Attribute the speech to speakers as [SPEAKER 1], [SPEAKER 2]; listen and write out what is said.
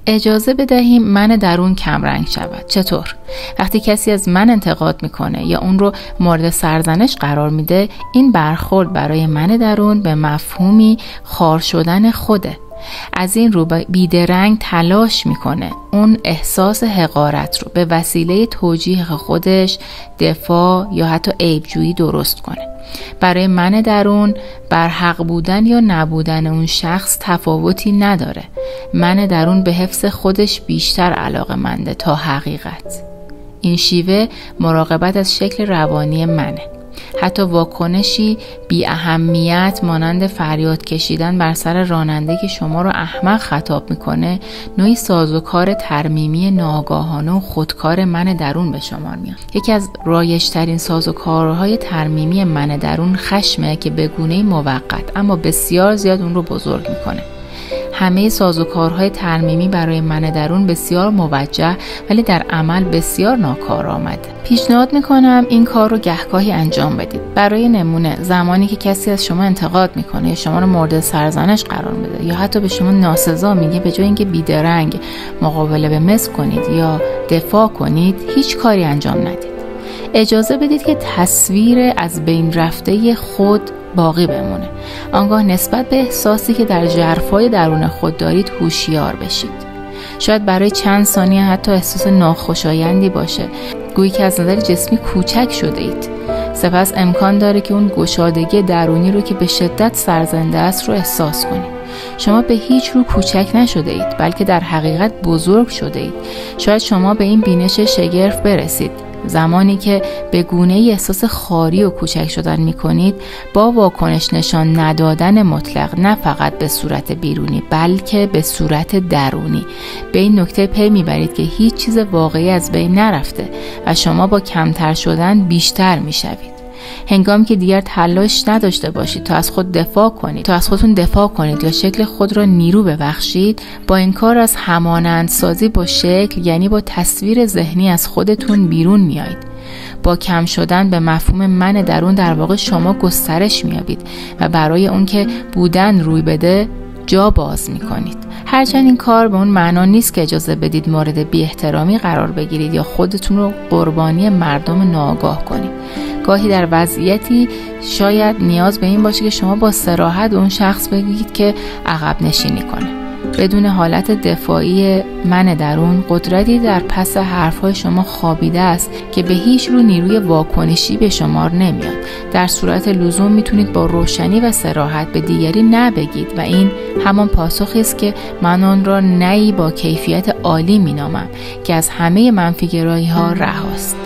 [SPEAKER 1] اجازه بدهیم من درون کمرنگ شود. چطور؟ وقتی کسی از من انتقاد میکنه یا اون رو مورد سرزنش قرار میده، این برخورد برای من درون به مفهومی خار شدن خوده. از این رو بیدرنگ تلاش میکنه اون احساس حقارت رو به وسیله توجیه خودش دفاع یا حتی عیبجویی درست کنه. برای من درون برحق بودن یا نبودن اون شخص تفاوتی نداره. من درون به حفظ خودش بیشتر علاقه‌منده تا حقیقت. این شیوه مراقبت از شکل روانی منه. حتی واکنشی بی اهمیت مانند فریاد کشیدن بر سر راننده که شما رو احمق خطاب میکنه، نوعی سازوکار ترمیمی ناآگاهانه و خودکار من درون به شمار میاد. یکی از رایج‌ترین سازوکارهای ترمیمی من درون خشمه که به گونه‌ای موقت اما بسیار زیاد اون رو بزرگ میکنه. همه سازوکارهای ترمیمی برای من درون بسیار موجه ولی در عمل بسیار ناکارآمد. پیشنهاد میکنم این کار رو گهگاهی انجام بدید. برای نمونه زمانی که کسی از شما انتقاد میکنه یا شما رو مورد سرزنش قرار میده یا حتی به شما ناسزا میگه، به جای اینکه بیدرنگ مقابله به مثل کنید یا دفاع کنید، هیچ کاری انجام ندید. اجازه بدید که تصویر از بین رفته خود باقی بمونه. آنگاه نسبت به احساسی که در ژرفای درون خود دارید هوشیار بشید. شاید برای چند ثانیه حتی احساس ناخوشایندی باشه، گویی که از نظر جسمی کوچک شده اید. سپس امکان داره که اون گشادگی درونی رو که به شدت سرزنده است رو احساس کنید. شما به هیچ رو کوچک نشده اید، بلکه در حقیقت بزرگ شده اید. شاید شما به این بینش شگرف برسید زمانی که به گونه‌ای احساس خاری و کوچک شدن می‌کنید با واکنش نشان ندادن مطلق، نه فقط به صورت بیرونی بلکه به صورت درونی، به این نکته پی میبرید که هیچ چیز واقعی از بین نرفته و شما با کمتر شدن بیشتر میشوید. هنگامی که دیگر تلاش نداشته باشید تا از خود دفاع کنید، تا از خودتون دفاع کنید یا شکل خود را نیرو ببخشید، با این کار از همانندسازی با شکل، یعنی با تصویر ذهنی از خودتون بیرون میایید. با کم شدن به مفهوم من درون در واقع شما گسترش میابید و برای اون که بودن روی بده جا باز میکنید. هرچند این کار به اون معنا نیست که اجازه بدید مورد بی احترامی قرار بگیرید یا خودتون رو قربانی مردم ناآگاه کنید. گاهی در وضعیتی شاید نیاز به این باشه که شما با صراحت اون شخص بگید که عقب نشینی کنه. بدون حالت دفاعی من درون قدرتی در پس حرفهای شما خوابیده است که به هیچ رو نیروی واکنشی به شمار نمیاد. در صورت لزوم میتونید با روشنی و صراحت به دیگری نه بگید و این همان پاسخی است که من آن را نهی با کیفیت عالی مینامم که از همه منفی‌گرایی‌ها رهاست.